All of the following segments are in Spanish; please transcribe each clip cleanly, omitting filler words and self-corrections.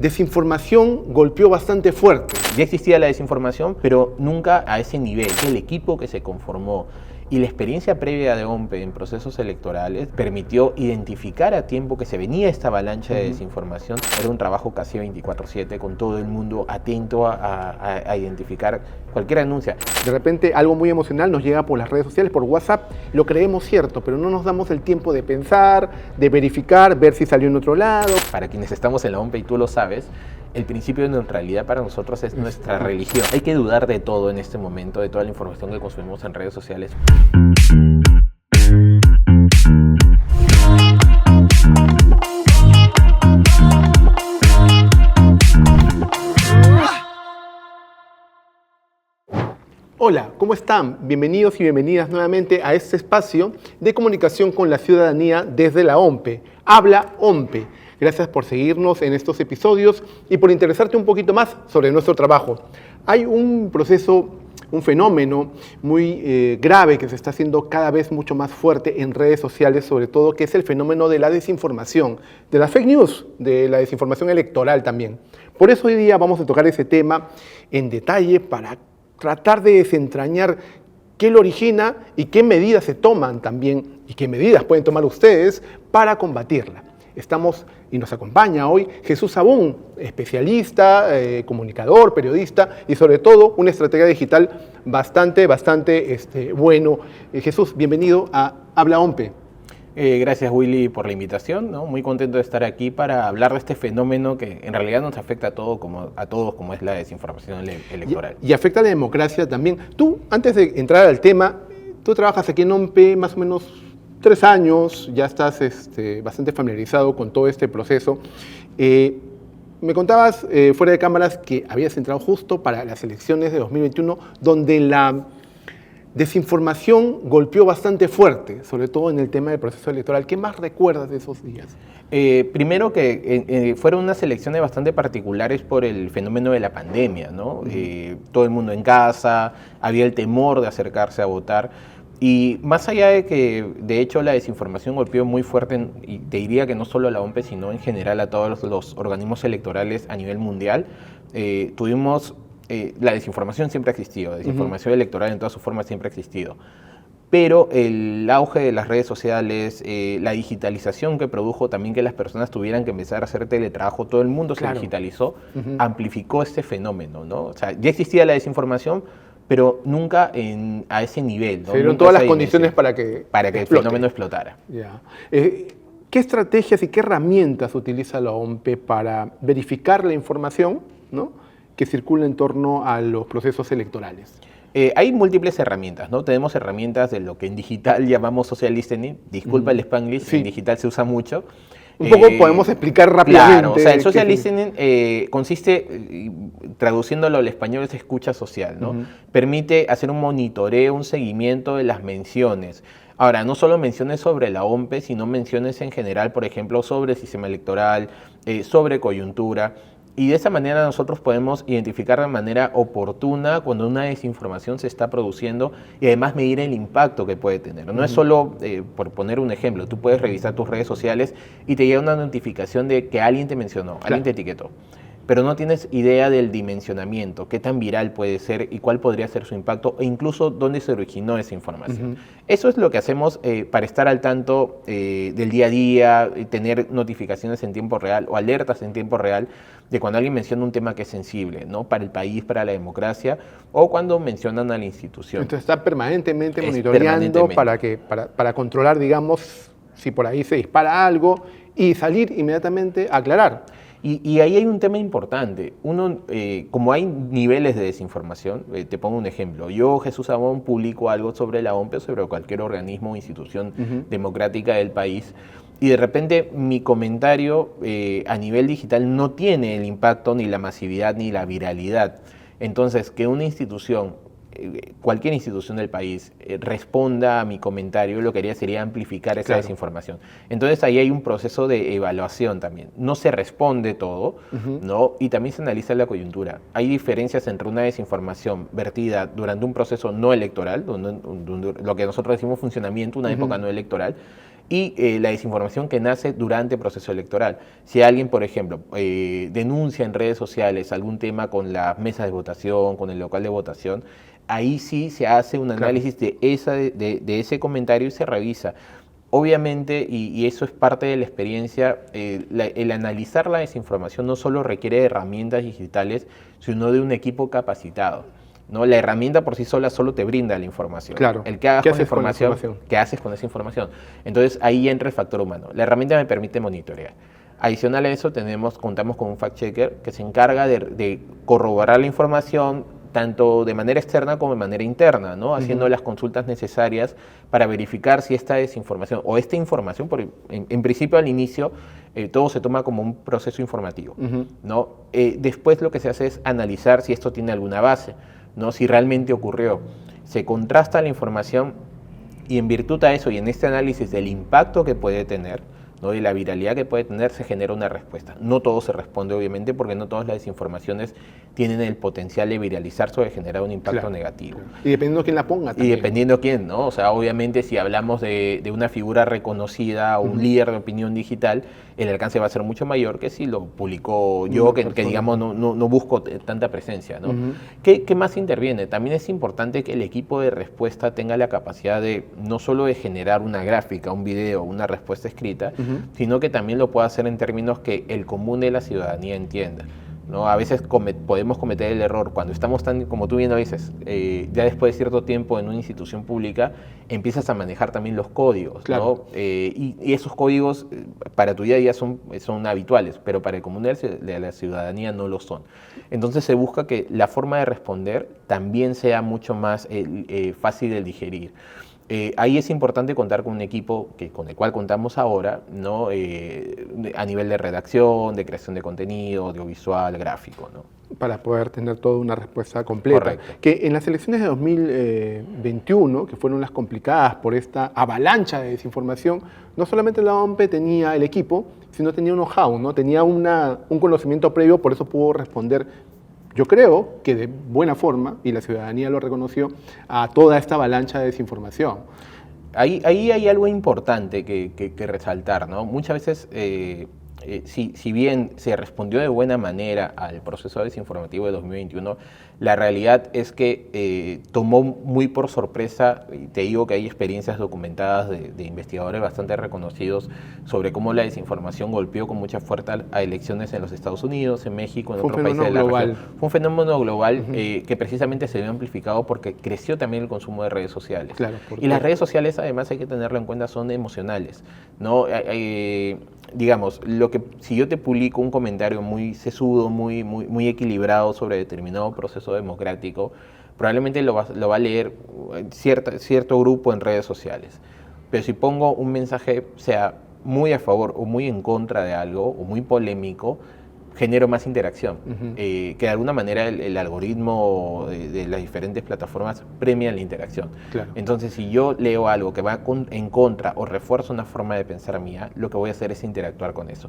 desinformación golpeó bastante fuerte. Ya existía la desinformación, pero nunca a ese nivel. El equipo que se conformó y la experiencia previa de OMPE en procesos electorales permitió identificar a tiempo que se venía esta avalancha de desinformación. Era un trabajo casi 24/7 con todo el mundo atento a identificar cualquier denuncia. De repente algo muy emocional nos llega por las redes sociales, por WhatsApp, lo creemos cierto, pero no nos damos el tiempo de pensar, de verificar, ver si salió en otro lado. Para quienes estamos en la OMPE, y tú lo sabes, el principio de neutralidad para nosotros es nuestra religión. Hay que dudar de todo en este momento, de toda la información que consumimos en redes sociales. Hola, ¿cómo están? Bienvenidos y bienvenidas nuevamente a este espacio de comunicación con la ciudadanía desde la OMPE. Habla OMPE. Gracias por seguirnos en estos episodios y por interesarte un poquito más sobre nuestro trabajo. Hay un proceso, un fenómeno muy grave que se está haciendo cada vez mucho más fuerte en redes sociales, sobre todo, que es el fenómeno de la desinformación, de la fake news, de la desinformación electoral también. Por eso hoy día vamos a tocar ese tema en detalle para tratar de desentrañar qué lo origina y qué medidas se toman también y qué medidas pueden tomar ustedes para combatirla. Estamos y nos acompaña hoy Jesús Sabún, especialista, comunicador, periodista y sobre todo un estratega digital bastante bueno. Jesús, bienvenido a Habla OMPE. Gracias, Willy, por la invitación, ¿no? Muy contento de estar aquí para hablar de este fenómeno que en realidad nos afecta a todos, como es la desinformación electoral. Y afecta a la democracia también. Tú, antes de entrar al tema, tú trabajas aquí en OMPE más o menos 3 años, ya estás bastante familiarizado con todo este proceso. Me contabas fuera de cámaras que habías entrado justo para las elecciones de 2021, donde la desinformación golpeó bastante fuerte, sobre todo en el tema del proceso electoral. ¿Qué más recuerdas de esos días? Primero que fueron unas elecciones bastante particulares por el fenómeno de la pandemia, ¿no? Todo el mundo en casa, había el temor de acercarse a votar. Y más allá de que, de hecho, la desinformación golpeó muy fuerte, y te diría que no solo a la OMPE, sino en general a todos los organismos electorales a nivel mundial, la desinformación siempre ha existido, la desinformación electoral en todas sus formas siempre ha existido. Pero el auge de las redes sociales, la digitalización que produjo también que las personas tuvieran que empezar a hacer teletrabajo, todo el mundo se digitalizó, amplificó este fenómeno, ¿no? O sea, ya existía la desinformación, pero nunca a ese nivel, ¿no? Se dieron todas las condiciones para que el fenómeno explotara. Ya. ¿Qué estrategias y qué herramientas utiliza la OMPE para verificar la información, ¿no?, que circula en torno a los procesos electorales? Hay múltiples herramientas, ¿no? Tenemos herramientas de lo que en digital llamamos social listening. Disculpa el Spanglish, sí. En digital se usa mucho. Un poco podemos explicar rápidamente. Claro, o sea, el social listening consiste, traduciéndolo al español, es escucha social, ¿no? Permite hacer un monitoreo, un seguimiento de las menciones. Ahora, no solo menciones sobre la OMPE, sino menciones en general, por ejemplo, sobre el sistema electoral, sobre coyuntura. Y de esa manera nosotros podemos identificar de manera oportuna cuando una desinformación se está produciendo y además medir el impacto que puede tener. No es solo, por poner un ejemplo, tú puedes revisar tus redes sociales y te llega una notificación de que alguien te mencionó, alguien te etiquetó, pero no tienes idea del dimensionamiento, qué tan viral puede ser y cuál podría ser su impacto e incluso dónde se originó esa información. Eso es lo que hacemos para estar al tanto del día a día, tener notificaciones en tiempo real o alertas en tiempo real de cuando alguien menciona un tema que es sensible, ¿no?, para el país, para la democracia, o cuando mencionan a la institución. Entonces está permanentemente monitoreando para controlar, digamos, si por ahí se dispara algo y salir inmediatamente a aclarar. Y ahí hay un tema importante. Como hay niveles de desinformación, te pongo un ejemplo. Yo, Jesús Sabún, publico algo sobre la OMPE, sobre cualquier organismo o institución democrática del país, y de repente mi comentario a nivel digital no tiene el impacto, ni la masividad, ni la viralidad. Entonces, que una institución, cualquier institución del país, responda a mi comentario, lo que haría sería amplificar esa desinformación. Entonces ahí hay un proceso de evaluación también. No se responde todo, ¿no? Y también se analiza la coyuntura. Hay diferencias entre una desinformación vertida durante un proceso no electoral, donde lo que nosotros decimos funcionamiento, una época no electoral, y la desinformación que nace durante el proceso electoral. Si alguien, por ejemplo, denuncia en redes sociales algún tema con las mesas de votación, con el local de votación, ahí sí se hace un análisis de ese comentario y se revisa. Obviamente, y eso es parte de la experiencia, el analizar la desinformación no solo requiere de herramientas digitales, sino de un equipo capacitado, ¿no? La herramienta por sí sola solo te brinda la información. Claro. El que hagas ¿Qué con la haces con la información, información? ¿qué haces con esa información? Entonces ahí entra el factor humano. La herramienta me permite monitorear. Adicional a eso, contamos con un fact-checker que se encarga de corroborar la información tanto de manera externa como de manera interna, ¿no? Haciendo las consultas necesarias para verificar si esta desinformación o esta información, porque en principio al inicio todo se toma como un proceso informativo, ¿no? Después lo que se hace es analizar si esto tiene alguna base, ¿no? Si realmente ocurrió. Se contrasta la información y en virtud a eso y en este análisis del impacto que puede tener, ¿no? Y la viralidad que puede tener, se genera una respuesta. No todo se responde, obviamente, porque no todas las desinformaciones tienen el potencial de viralizarse o de generar un impacto negativo. Y dependiendo de quién la ponga también. Y dependiendo quién, ¿no? O sea, obviamente si hablamos de una figura reconocida o un líder de opinión digital, el alcance va a ser mucho mayor que si lo publicó yo, que digamos no busco tanta presencia, ¿no? ¿Qué más interviene? También es importante que el equipo de respuesta tenga la capacidad de no solo de generar una gráfica, un video, una respuesta escrita, sino que también lo pueda hacer en términos que el común de la ciudadanía entienda, ¿no? A veces podemos cometer el error cuando estamos tan, como tú bien lo dices, ya después de cierto tiempo en una institución pública, empiezas a manejar también los códigos, claro, ¿no? Y esos códigos para tu día a día son habituales, pero para el común de la ciudadanía no lo son. Entonces se busca que la forma de responder también sea mucho más fácil de digerir. Ahí es importante contar con un equipo con el cual contamos ahora, ¿no? A nivel de redacción, de creación de contenido, audiovisual, gráfico, ¿no? Para poder tener toda una respuesta completa. Correcto. Que en las elecciones de 2021, que fueron las complicadas por esta avalancha de desinformación, no solamente la OMP tenía el equipo, sino tenía un know-how, ¿no? Tenía un conocimiento previo, por eso pudo responder, yo creo que de buena forma, y la ciudadanía lo reconoció, a toda esta avalancha de desinformación. Ahí hay algo importante que resaltar, ¿no? Muchas veces, si bien se respondió de buena manera al proceso desinformativo de 2021, la realidad es que tomó muy por sorpresa, y te digo que hay experiencias documentadas de investigadores bastante reconocidos sobre cómo la desinformación golpeó con mucha fuerza a elecciones en los Estados Unidos, en México, en otros países de la región. Fue un fenómeno global que precisamente se vio amplificado porque creció también el consumo de redes sociales. Claro, y las redes sociales, además, hay que tenerlo en cuenta, son emocionales, ¿no? Digamos, si yo te publico un comentario muy sesudo, muy equilibrado sobre determinado proceso democrático, probablemente lo va a leer cierto grupo en redes sociales. Pero si pongo un mensaje, sea muy a favor o muy en contra de algo, o muy polémico, genero más interacción, que de alguna manera el algoritmo de las diferentes plataformas premia la interacción. Claro. Entonces, si yo leo algo que va en contra o refuerza una forma de pensar mía, lo que voy a hacer es interactuar con eso.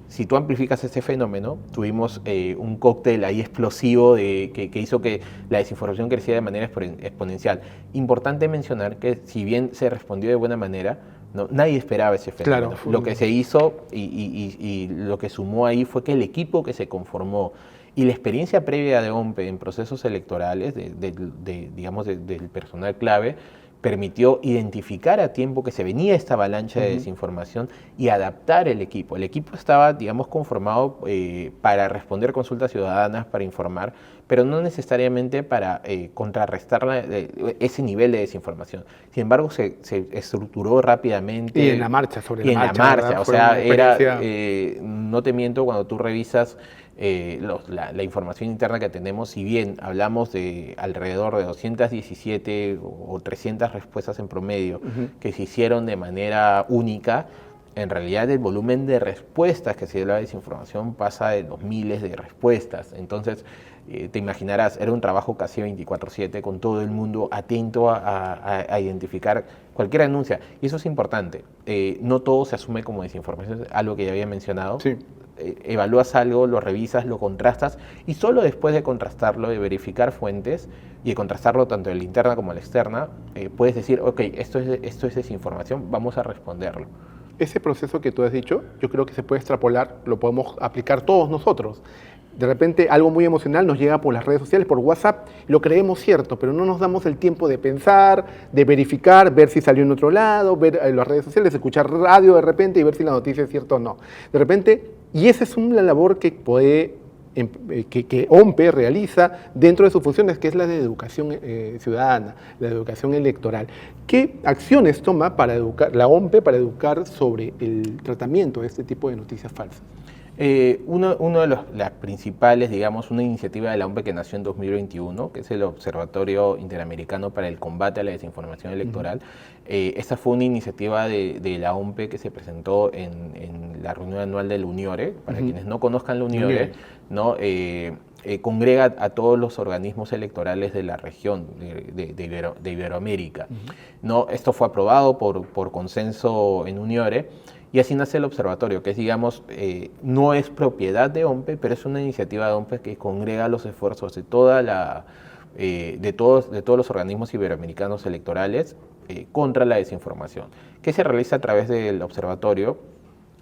Si tú amplificas ese fenómeno, tuvimos un cóctel ahí explosivo que hizo que la desinformación creciera de manera exponencial. Importante mencionar que si bien se respondió de buena manera, no, nadie esperaba ese fenómeno. Claro, lo que se hizo y lo que sumó ahí fue que el equipo que se conformó y la experiencia previa de OMP en procesos electorales, digamos, del personal clave, permitió identificar a tiempo que se venía esta avalancha de desinformación y adaptar el equipo. El equipo estaba, digamos, conformado para responder consultas ciudadanas, para informar, pero no necesariamente para contrarrestar ese nivel de desinformación. Sin embargo, se estructuró rápidamente. Y en la marcha, ¿verdad? O sea, no te miento, cuando tú revisas la información interna que tenemos, si bien hablamos de alrededor de 217 o 300 respuestas en promedio que se hicieron de manera única, en realidad el volumen de respuestas que se dio a la desinformación pasa de los miles de respuestas. Entonces, te imaginarás, era un trabajo casi 24/7 con todo el mundo atento a identificar cualquier denuncia. Y eso es importante. No todo se asume como desinformación, algo que ya había mencionado. Sí. Evalúas algo, lo revisas, lo contrastas y solo después de contrastarlo, de verificar fuentes y de contrastarlo tanto en la interna como en la externa, puedes decir, ok, esto es desinformación, vamos a responderlo. ese proceso que tú has dicho, yo creo que se puede extrapolar, lo podemos aplicar todos nosotros. De repente algo muy emocional nos llega por las redes sociales, por WhatsApp, lo creemos cierto, pero no nos damos el tiempo de pensar, de verificar, ver si salió en otro lado, ver las redes sociales, escuchar radio de repente y ver si la noticia es cierta o no. De repente, y esa es una labor que que OMPE realiza dentro de sus funciones, que es la de educación ciudadana, la de educación electoral. ¿Qué acciones toma para educar, la OMPE para educar sobre el tratamiento de este tipo de noticias falsas? Uno de las principales, digamos, una iniciativa de la OMPE que nació en 2021, que es el Observatorio Interamericano para el Combate a la Desinformación Electoral. Esta fue una iniciativa de la OMPE que se presentó en la reunión anual del UNIORE. Para quienes no conozcan la UNIORE, ¿no? Congrega a todos los organismos electorales de la región de Iberoamérica. ¿No? Esto fue aprobado por consenso en UNIORE. Y así nace el observatorio, que es, digamos, no es propiedad de OMPE, pero es una iniciativa de OMPE que congrega los esfuerzos de todos los organismos iberoamericanos electorales contra la desinformación. ¿Qué se realiza a través del observatorio?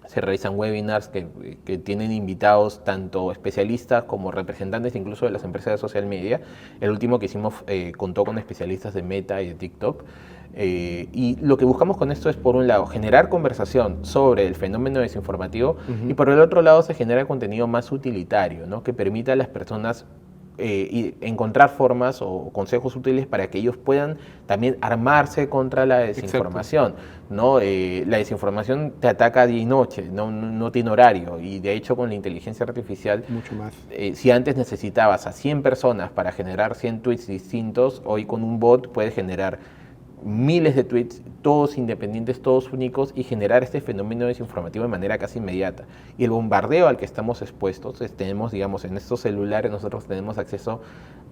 Se realizan webinars que tienen invitados tanto especialistas como representantes incluso de las empresas de social media. El último que hicimos contó con especialistas de Meta y de TikTok. Y lo que buscamos con esto es, por un lado, generar conversación sobre el fenómeno desinformativo y por el otro lado se genera contenido más utilitario, ¿no? Que permita a las personas encontrar formas o consejos útiles para que ellos puedan también armarse contra la desinformación, ¿no? La desinformación te ataca día y noche, no tiene horario, y de hecho con la inteligencia artificial, mucho más. Si antes necesitabas a 100 personas para generar 100 tweets distintos, hoy con un bot puedes generar miles de tweets, todos independientes, todos únicos, y generar este fenómeno desinformativo de manera casi inmediata. Y el bombardeo al que estamos expuestos, tenemos, digamos, en estos celulares nosotros tenemos acceso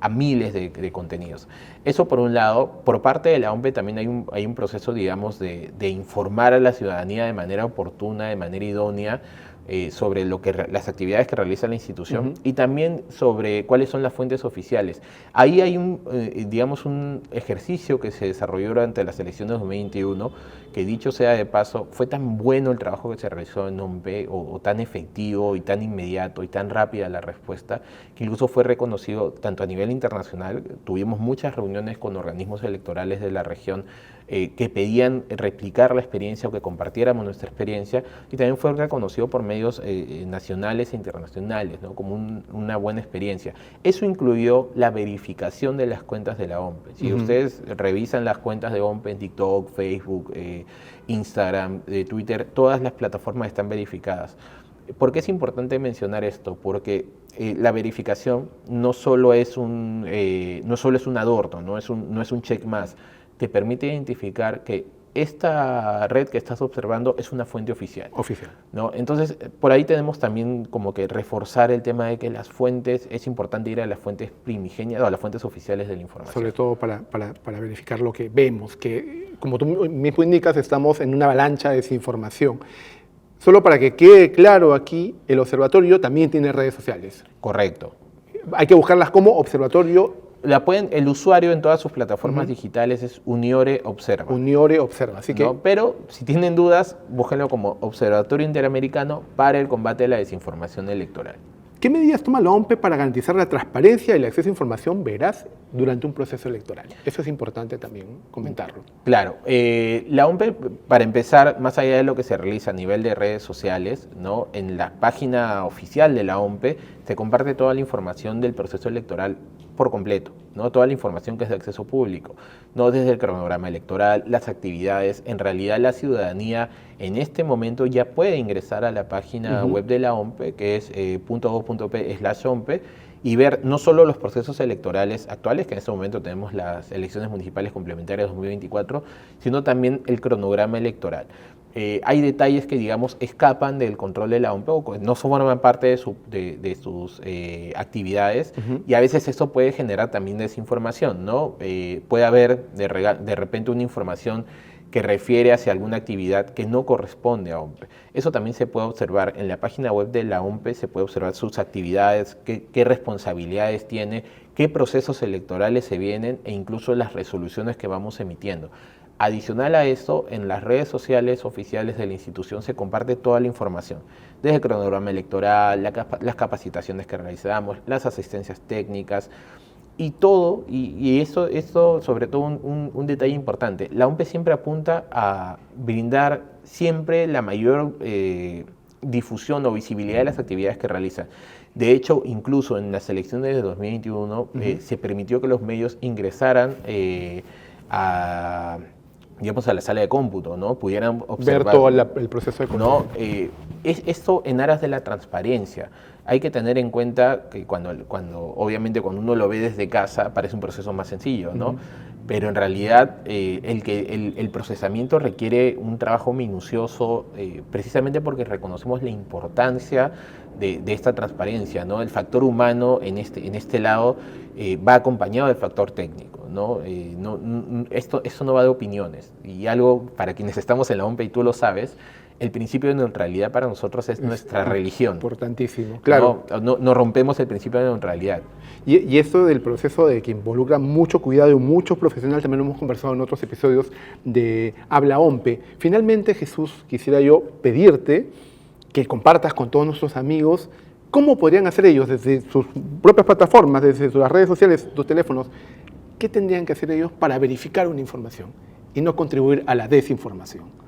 a miles de contenidos. Eso por un lado. Por parte de la OMPE también hay un proceso, digamos, de informar a la ciudadanía de manera oportuna, de manera idónea, sobre las actividades que realiza la institución y también sobre cuáles son las fuentes oficiales. Ahí hay un ejercicio que se desarrolló durante las elecciones de 2021, que dicho sea de paso, fue tan bueno el trabajo que se realizó en OMPE, o tan efectivo y tan inmediato y tan rápida la respuesta, que incluso fue reconocido tanto a nivel internacional. Tuvimos muchas reuniones con organismos electorales de la región que pedían replicar la experiencia o que compartiéramos nuestra experiencia, y también fue reconocido por medios nacionales e internacionales, ¿no? Como una buena experiencia. Eso incluyó la verificación de las cuentas de la OMPE. Si ustedes revisan las cuentas de OMPE en TikTok, Facebook, Instagram, Twitter, todas las plataformas están verificadas. ¿Por qué es importante mencionar esto? Porque la verificación no solo es un adorno, no es un check más. Te permite identificar que esta red que estás observando es una fuente oficial. ¿No? Entonces, por ahí tenemos también como que reforzar el tema de que las fuentes, es importante ir a las fuentes primigenias o a las fuentes oficiales de la información. Sobre todo para verificar lo que vemos, que como tú mismo indicas, estamos en una avalancha de desinformación. Solo para que quede claro aquí, el observatorio también tiene redes sociales. Correcto. Hay que buscarlas como observatorio. El usuario en todas sus plataformas digitales es Uniore Observa. Uniore Observa, así que... ¿No? Pero si tienen dudas, búsquenlo como Observatorio Interamericano para el Combate a la Desinformación Electoral. ¿Qué medidas toma la OMPE para garantizar la transparencia y el acceso a información veraz durante un proceso electoral? Eso es importante también comentarlo. Claro. La OMPE, para empezar, más allá de lo que se realiza a nivel de redes sociales, ¿no? En la página oficial de la OMPE se comparte toda la información del proceso electoral por completo, ¿no? Toda la información que es de acceso público, ¿no? Desde el cronograma electoral, las actividades. En realidad la ciudadanía en este momento ya puede ingresar a la página web de la OMPE, que es .gov.p/OMPE, y ver no solo los procesos electorales actuales, que en este momento tenemos las elecciones municipales complementarias 2024, sino también el cronograma electoral. Hay detalles que, digamos, escapan del control de la OMPE o no forman parte de sus actividades, y a veces eso puede generar también desinformación, ¿no? Puede haber de repente una información que refiere hacia alguna actividad que no corresponde a OMPE. Eso también se puede observar en la página web de la OMPE, se puede observar sus actividades, qué responsabilidades tiene, qué procesos electorales se vienen e incluso las resoluciones que vamos emitiendo. Adicional a eso, en las redes sociales oficiales de la institución se comparte toda la información, desde el cronograma electoral, las capacitaciones que realizamos, las asistencias técnicas y todo, y esto sobre todo un detalle importante. La OMPE siempre apunta a brindar siempre la mayor difusión o visibilidad de las actividades que realizan. De hecho, incluso en las elecciones de 2021 se permitió que los medios ingresaran a la sala de cómputo, ¿no? Pudieran observar. Ver todo el proceso de cómputo. ¿No? Esto en aras de la transparencia. Hay que tener en cuenta que obviamente cuando uno lo ve desde casa parece un proceso más sencillo, ¿no? Pero en realidad el procesamiento requiere un trabajo minucioso precisamente porque reconocemos la importancia de esta transparencia, ¿no? El factor humano en este lado va acompañado del factor técnico, ¿no? Esto no va de opiniones. Y algo para quienes estamos en la OMPE, y tú lo sabes, el principio de neutralidad para nosotros es nuestra religión. Importantísimo, claro. No rompemos el principio de neutralidad. Y esto del proceso de que involucra mucho cuidado y muchos profesionales, también lo hemos conversado en otros episodios de Habla OMPE. Finalmente, Jesús, quisiera yo pedirte que compartas con todos nuestros amigos cómo podrían hacer ellos desde sus propias plataformas, desde sus redes sociales, sus teléfonos, qué tendrían que hacer ellos para verificar una información y no contribuir a la desinformación.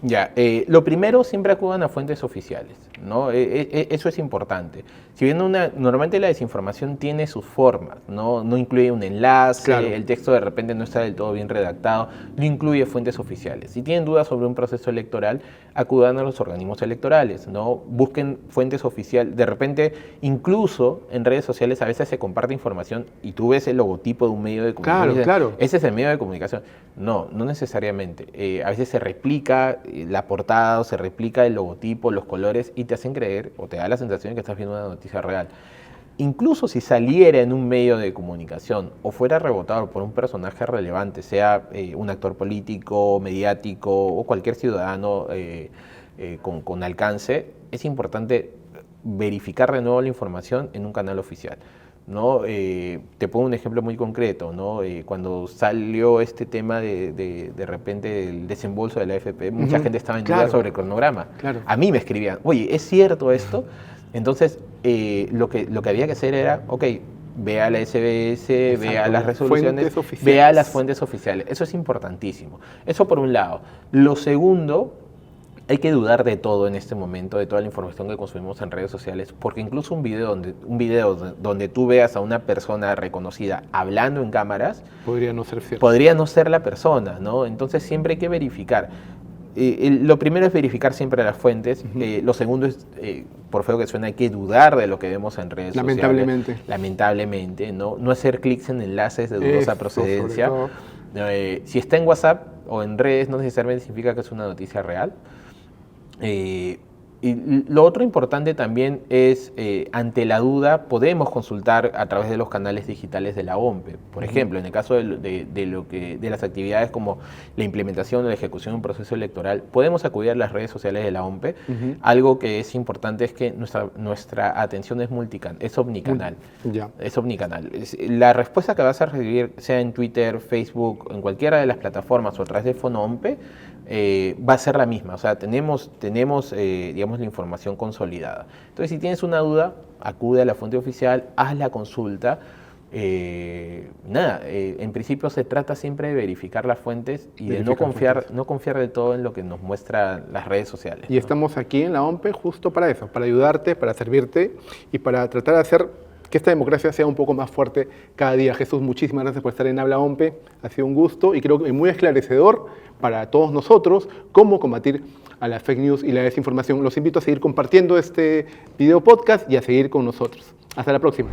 Ya, lo primero, siempre acudan a fuentes oficiales, ¿no? Eso es importante. Si bien normalmente la desinformación tiene sus formas, no incluye un enlace, claro. El texto de repente no está del todo bien redactado, no incluye fuentes oficiales. Si tienen dudas sobre un proceso electoral, acudan a los organismos electorales, ¿no? Busquen fuentes oficiales. De repente, incluso en redes sociales a veces se comparte información y tú ves el logotipo de un medio de comunicación. Claro. Ese es el medio de comunicación. No necesariamente. A veces se replica la portada o se replica el logotipo, los colores, y te hacen creer o te da la sensación de que estás viendo una noticia real. Incluso si saliera en un medio de comunicación o fuera rebotado por un personaje relevante, sea un actor político, mediático o cualquier ciudadano con alcance, es importante verificar de nuevo la información en un canal oficial, ¿no? Te pongo un ejemplo muy concreto, ¿no? Cuando salió este tema de repente del desembolso de la AFP, mucha gente estaba en duda sobre el cronograma. Claro. A mí me escribían, oye, ¿es cierto esto? Entonces, lo que había que hacer era, ve a la SBS, ve a las resoluciones, ve a las fuentes oficiales. Eso es importantísimo. Eso por un lado. Lo segundo, hay que dudar de todo en este momento, de toda la información que consumimos en redes sociales, porque incluso un video donde tú veas a una persona reconocida hablando en cámaras, podría no ser cierto. Podría no ser la persona, ¿no? Entonces siempre hay que verificar. Lo primero es verificar siempre las fuentes. Lo segundo es, por feo que suene, hay que dudar de lo que vemos en redes sociales. Lamentablemente, ¿no? No hacer clics en enlaces de dudosa procedencia. Si está en WhatsApp o en redes, no necesariamente significa que es una noticia real. Y lo otro importante también es, ante la duda, podemos consultar a través de los canales digitales de la OMPE. Por ejemplo, en el caso de las actividades como la implementación o la ejecución de un proceso electoral, podemos acudir a las redes sociales de la OMPE. Algo que es importante es que nuestra atención es omnicanal. Es omnicanal. La respuesta que vas a recibir, sea en Twitter, Facebook, en cualquiera de las plataformas o a través de Fono OMPE, va a ser la misma. O sea, tenemos digamos, la información consolidada. Entonces, si tienes una duda, acude a la fuente oficial, haz la consulta. En principio se trata siempre de verificar las fuentes y de no confiar del todo en lo que nos muestran las redes sociales. Y estamos aquí en la OMPE justo para eso, para ayudarte, para servirte y para tratar de hacer que esta democracia sea un poco más fuerte cada día. Jesús, muchísimas gracias por estar en Habla OMPE. Ha sido un gusto y creo que muy esclarecedor para todos nosotros cómo combatir a la fake news y la desinformación. Los invito a seguir compartiendo este video podcast y a seguir con nosotros. Hasta la próxima.